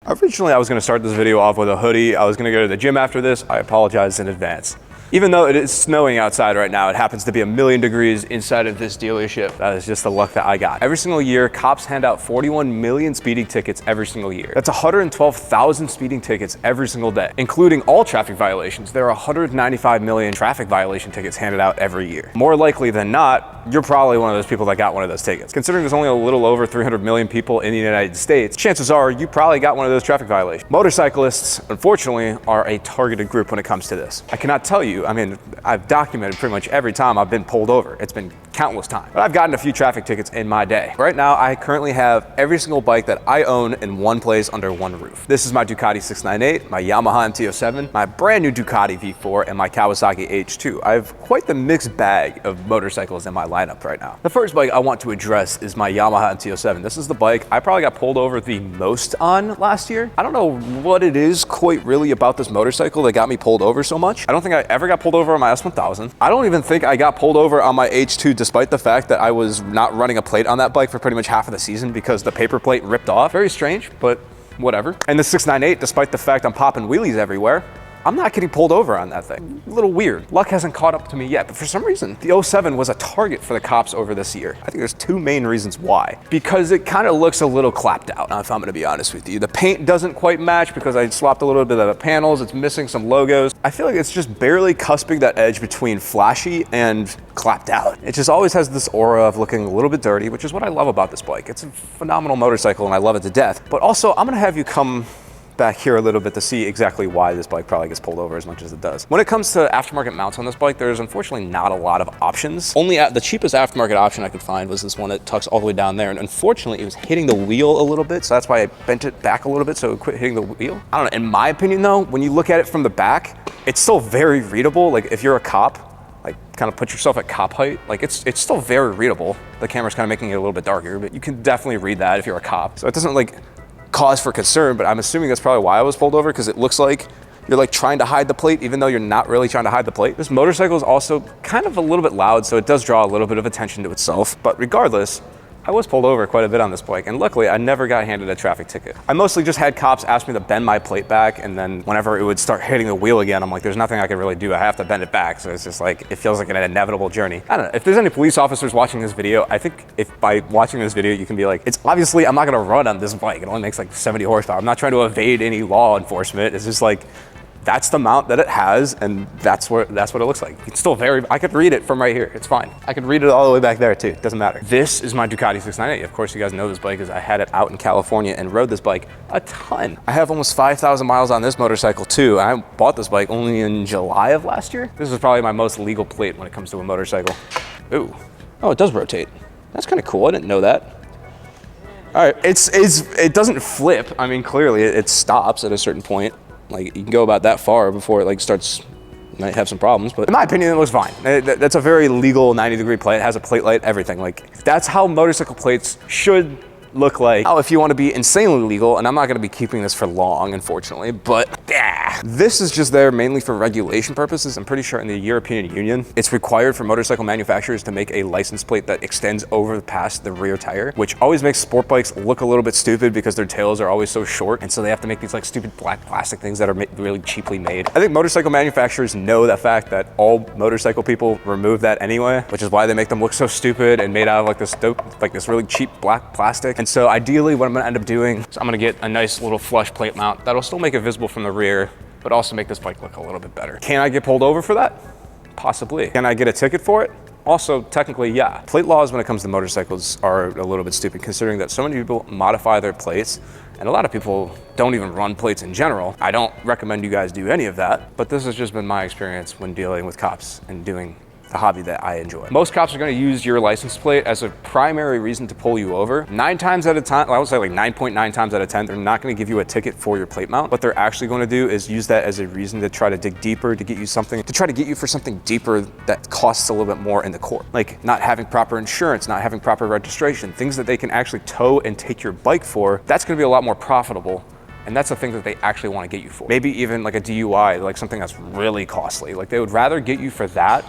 Originally, I was gonna start this video off with a hoodie. I was gonna go to the gym after this. I apologize in advance. Even though it is snowing outside right now, it happens to be 1,000,000 degrees inside of this dealership. That is just the luck that I got. Every single year, cops hand out 41 million speeding tickets every single year. That's 112,000 speeding tickets every single day, including all traffic violations. There are 195 million traffic violation tickets handed out every year. More likely than not, you're probably one of those people that got one of those tickets. Considering there's only a little over 300 million people in the United States, chances are you probably got one of those traffic violations. Motorcyclists, unfortunately, are a targeted group when it comes to this. I cannot tell you, I mean, I've documented pretty much every time I've been pulled over. It's been countless times, but I've gotten a few traffic tickets in my day. Right now, I currently have every single bike that I own in one place under one roof. This is my Ducati 698, my Yamaha MT-07, my brand new Ducati V4, and my Kawasaki H2. I have quite the mixed bag of motorcycles in my lineup right now. The first bike I want to address is my Yamaha MT-07. This is the bike I probably got pulled over the most on last year. I don't know what it is quite really about this motorcycle that got me pulled over so much. I don't think I ever got pulled over on my S1000. I don't even think I got pulled over on my H2 despite the fact that I was not running a plate on that bike for pretty much half of the season because the paper plate ripped off. Very strange, but whatever. And the 698, despite the fact I'm popping wheelies everywhere, I'm not getting pulled over on that thing. A little weird. Luck hasn't caught up to me yet, but for some reason, the 07 was a target for the cops over this year. I think there's two main reasons why. Because it kind of looks a little clapped out, if I'm gonna be honest with you. The paint doesn't quite match because I swapped a little bit of the panels. It's missing some logos. I feel like it's just barely cusping that edge between flashy and clapped out. It just always has this aura of looking a little bit dirty, which is what I love about this bike. It's a phenomenal motorcycle and I love it to death. But also, I'm gonna have you come back here a little bit to see exactly why this bike probably gets pulled over as much as it does. When it comes to aftermarket mounts on this bike, there's unfortunately not a lot of options. The cheapest aftermarket option I could find was this one that tucks all the way down there, and unfortunately it was hitting the wheel a little bit, so that's why I bent it back a little bit so it quit hitting the wheel. I don't know, in my opinion though, when you look at it from the back, it's still very readable. Like if you're a cop, like kind of put yourself at cop height, like it's still very readable. The camera's kind of making it a little bit darker, but you can definitely read that if you're a cop. So it doesn't like cause for concern, but I'm assuming that's probably why I was pulled over, because it looks like you're like trying to hide the plate even though you're not really trying to hide the plate. This motorcycle is also kind of a little bit loud, so it does draw a little bit of attention to itself. But regardless, I was pulled over quite a bit on this bike, and luckily I never got handed a traffic ticket. I mostly just had cops ask me to bend my plate back, and then whenever it would start hitting the wheel again, I'm like, there's nothing I can really do. I have to bend it back. So it's just like, it feels like an inevitable journey. I don't know, if there's any police officers watching this video, I think if by watching this video, you can be like, it's obviously, I'm not gonna run on this bike. It only makes like 70 horsepower. I'm not trying to evade any law enforcement. It's just like, that's the mount that it has, and that's what it looks like. It's still I could read it from right here. It's fine. I could read it all the way back there too. It doesn't matter. This is my Ducati 698. Of course, you guys know this bike because I had it out in California and rode this bike a ton. I have almost 5,000 miles on this motorcycle too. I bought this bike only in July of last year. This is probably my most legal plate when it comes to a motorcycle. Ooh, oh, it does rotate. That's kind of cool. I didn't know that. All right, it doesn't flip. I mean, clearly it stops at a certain point. Like you can go about that far before it like might have some problems, but in my opinion, it looks fine. That's a very legal 90-degree plate. It has a plate light, everything. Like that's how motorcycle plates should look like. Now, if you want to be insanely legal, and I'm not going to be keeping this for long, unfortunately, but this is just there mainly for regulation purposes. I'm pretty sure in the European Union, it's required for motorcycle manufacturers to make a license plate that extends over past the rear tire, which always makes sport bikes look a little bit stupid because their tails are always so short, and so they have to make these like stupid black plastic things that are really cheaply made. I think motorcycle manufacturers know the fact that all motorcycle people remove that anyway, which is why they make them look so stupid and made out of like this really cheap black plastic. And so ideally what I'm gonna end up doing is I'm gonna get a nice little flush plate mount that'll still make it visible from the rear, but also make this bike look a little bit better. Can I get pulled over for that? Possibly. Can I get a ticket for it? Also, technically, yeah. Plate laws when it comes to motorcycles are a little bit stupid, considering that so many people modify their plates, and a lot of people don't even run plates in general. I don't recommend you guys do any of that, but this has just been my experience when dealing with cops and doing the hobby that I enjoy. Most cops are gonna use your license plate as a primary reason to pull you over. 9 times out of 10, I would say like 9.9 times out of 10, they're not gonna give you a ticket for your plate mount. What they're actually gonna do is use that as a reason to try to dig deeper, to get you for something deeper that costs a little bit more in the court. Like not having proper insurance, not having proper registration, things that they can actually tow and take your bike for. That's gonna be a lot more profitable. And that's the thing that they actually want to get you for. Maybe even like a DUI, like something that's really costly. Like they would rather get you for that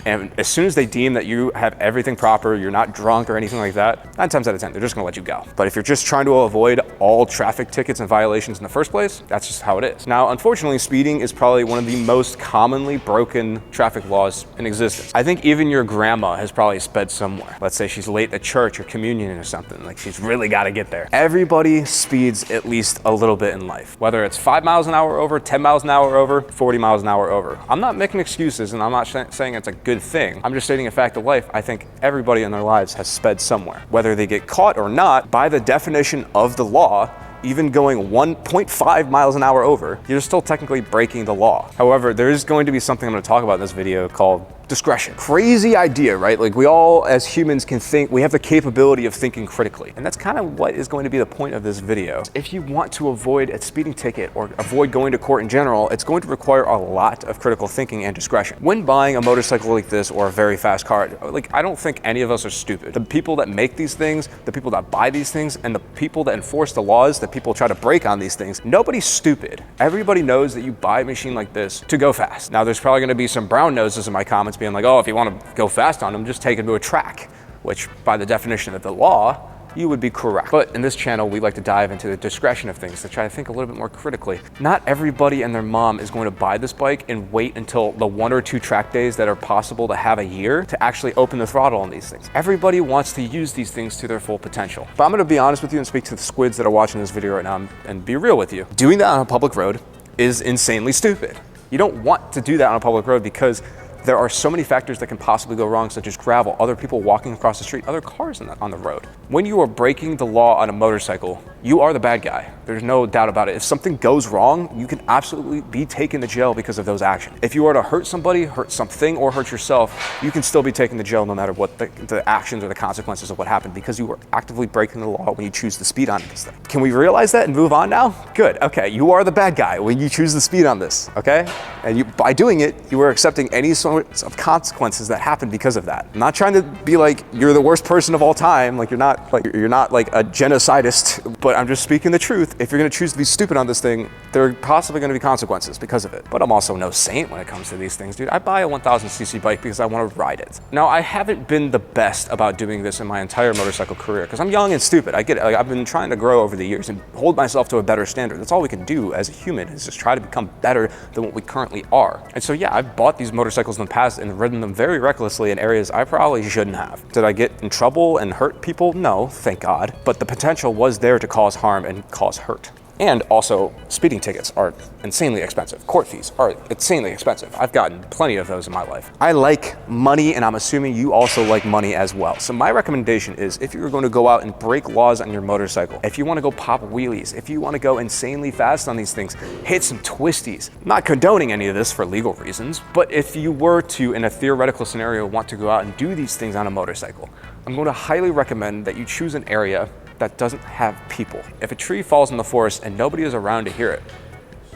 And as soon as they deem that you have everything proper, you're not drunk or anything like that, 9 times out of 10, they're just gonna let you go. But if you're just trying to avoid all traffic tickets and violations in the first place, that's just how it is. Now, unfortunately, speeding is probably one of the most commonly broken traffic laws in existence. I think even your grandma has probably sped somewhere. Let's say she's late at church or communion or something, like she's really gotta get there. Everybody speeds at least a little bit in life, whether it's 5 miles an hour over, 10 miles an hour over, 40 miles an hour over. I'm not making excuses and I'm not saying it's a good thing. I'm just stating a fact of life. I think everybody in their lives has sped somewhere. Whether they get caught or not, by the definition of the law, even going 1.5 miles an hour over, you're still technically breaking the law. However, there is going to be something I'm going to talk about in this video called discretion. Crazy idea, right? Like we all as humans can think, we have the capability of thinking critically. And that's kind of what is going to be the point of this video. If you want to avoid a speeding ticket or avoid going to court in general, it's going to require a lot of critical thinking and discretion. When buying a motorcycle like this or a very fast car, like I don't think any of us are stupid. The people that make these things, the people that buy these things, and the people that enforce the laws that people try to break on these things, nobody's stupid. Everybody knows that you buy a machine like this to go fast. Now there's probably gonna be some brown noses in my comments being like, oh, if you want to go fast on them, just take them to a track, which by the definition of the law, you would be correct. But in this channel, we like to dive into the discretion of things to try to think a little bit more critically. Not everybody and their mom is going to buy this bike and wait until the 1 or 2 track days that are possible to have a year to actually open the throttle on these things. Everybody wants to use these things to their full potential. But I'm gonna be honest with you and speak to the squids that are watching this video right now and be real with you. Doing that on a public road is insanely stupid. You don't want to do that on a public road because there are so many factors that can possibly go wrong, such as gravel, other people walking across the street, other cars on the road. When you are breaking the law on a motorcycle, you are the bad guy. There's no doubt about it. If something goes wrong, you can absolutely be taken to jail because of those actions. If you are to hurt somebody, hurt something, or hurt yourself, you can still be taken to jail no matter what the actions or the consequences of what happened, because you were actively breaking the law when you choose to speed on this thing. Can we realize that and move on now? Good, okay, you are the bad guy when you choose to speed on this, okay? And by doing it, you are accepting any sorts of consequences that happen because of that. I'm not trying to be like, you're the worst person of all time, like you're not like a genocidist, but I'm just speaking the truth. If you're gonna choose to be stupid on this thing, there are possibly gonna be consequences because of it. But I'm also no saint when it comes to these things, dude. I buy a 1000cc bike because I wanna ride it. Now, I haven't been the best about doing this in my entire motorcycle career because I'm young and stupid. I get it. Like, I've been trying to grow over the years and hold myself to a better standard. That's all we can do as a human, is just try to become better than what we currently are. And so yeah, I've bought these motorcycles in the past and ridden them very recklessly in areas I probably shouldn't have. Did I get in trouble and hurt people? No, thank God. But the potential was there to cause harm and cause hurt. And also, speeding tickets are insanely expensive. Court fees are insanely expensive. I've gotten plenty of those in my life. I like money, and I'm assuming you also like money as well. So my recommendation is, if you're going to go out and break laws on your motorcycle, if you want to go pop wheelies, if you want to go insanely fast on these things, hit some twisties. I'm not condoning any of this for legal reasons, but if you were to, in a theoretical scenario, want to go out and do these things on a motorcycle, I'm going to highly recommend that you choose an area that doesn't have people. If a tree falls in the forest and nobody is around to hear it,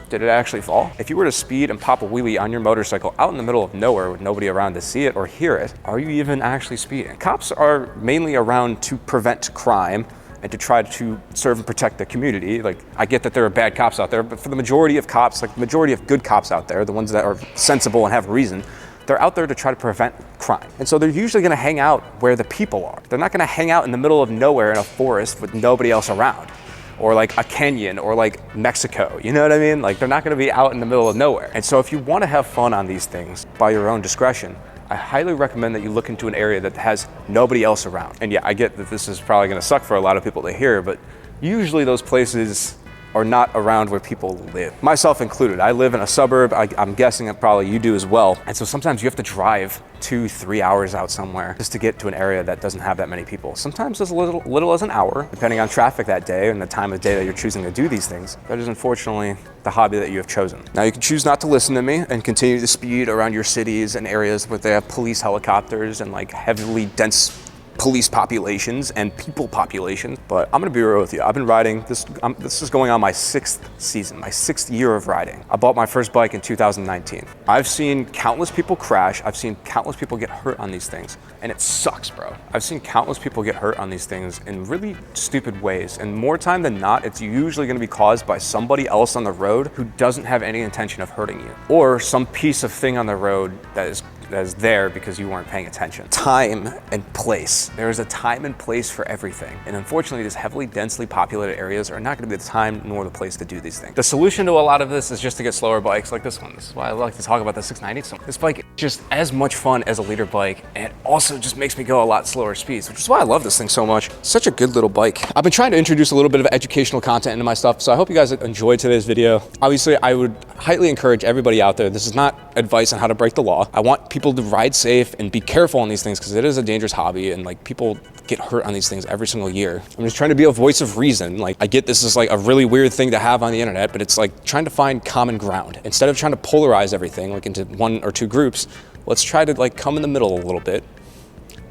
did it actually fall? If you were to speed and pop a wheelie on your motorcycle out in the middle of nowhere with nobody around to see it or hear it, are you even actually speeding? Cops are mainly around to prevent crime and to try to serve and protect the community. Like, I get that there are bad cops out there, but for the majority of cops, like the majority of good cops out there, the ones that are sensible and have reason, they're out there to try to prevent crime. And so they're usually gonna hang out where the people are. They're not gonna hang out in the middle of nowhere in a forest with nobody else around, or like a canyon, or like Mexico, you know what I mean? Like, they're not gonna be out in the middle of nowhere. And so if you wanna have fun on these things by your own discretion, I highly recommend that you look into an area that has nobody else around. And yeah, I get that this is probably gonna suck for a lot of people to hear, but usually those places are not around where people live, myself included. I live in a suburb. I'm guessing that probably you do as well. And so sometimes you have to drive 2-3 hours out somewhere just to get to an area that doesn't have that many people. Sometimes as little as an hour, depending on traffic that day and the time of day that you're choosing to do these things. That is unfortunately the hobby that you have chosen. Now, you can choose not to listen to me and continue to speed around your cities and areas where they have police helicopters and like heavily dense police populations and people populations, but I'm gonna be real with you. I've been riding this. This is going on my 6th season, my 6th year of riding. I bought my first bike in 2019. I've seen countless people crash. I've seen countless people get hurt on these things, and it sucks, bro. I've seen countless people get hurt on these things in really stupid ways, and more time than not, it's usually gonna be caused by somebody else on the road who doesn't have any intention of hurting you, or some piece of thing on the road that is that is there because you weren't paying attention. Time and place. There is a time and place for everything. And unfortunately, these heavily densely populated areas are not gonna be the time nor the place to do these things. The solution to a lot of this is just to get slower bikes like this one. This is why I like to talk about the 690 so much. This bike is just as much fun as a leader bike, and it also just makes me go a lot slower speeds, which is why I love this thing so much. Such a good little bike. I've been trying to introduce a little bit of educational content into my stuff, so I hope you guys enjoyed today's video. Obviously, I would highly encourage everybody out there, this is not advice on how to break the law. I want people to ride safe and be careful on these things because it is a dangerous hobby, and like people get hurt on these things every single year. I'm just trying to be a voice of reason. Like, I get this is like a really weird thing to have on the internet, but it's like trying to find common ground. Instead of trying to polarize everything like into one or two groups, let's try to like come in the middle a little bit.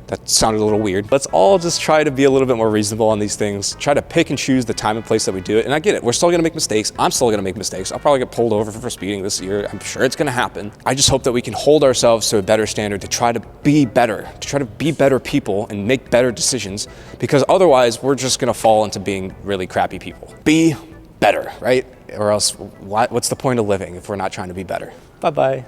That sounded a little weird. Let's all just try to be a little bit more reasonable on these things. Try to pick and choose the time and place that we do it. And I get it, we're still gonna make mistakes. I'm still gonna make mistakes. I'll probably get pulled over for speeding this year. I'm sure it's gonna happen. I just hope that we can hold ourselves to a better standard to try to be better, people and make better decisions, because otherwise we're just gonna fall into being really crappy people. Be better, right? Or else what's the point of living if we're not trying to be better? Bye-bye.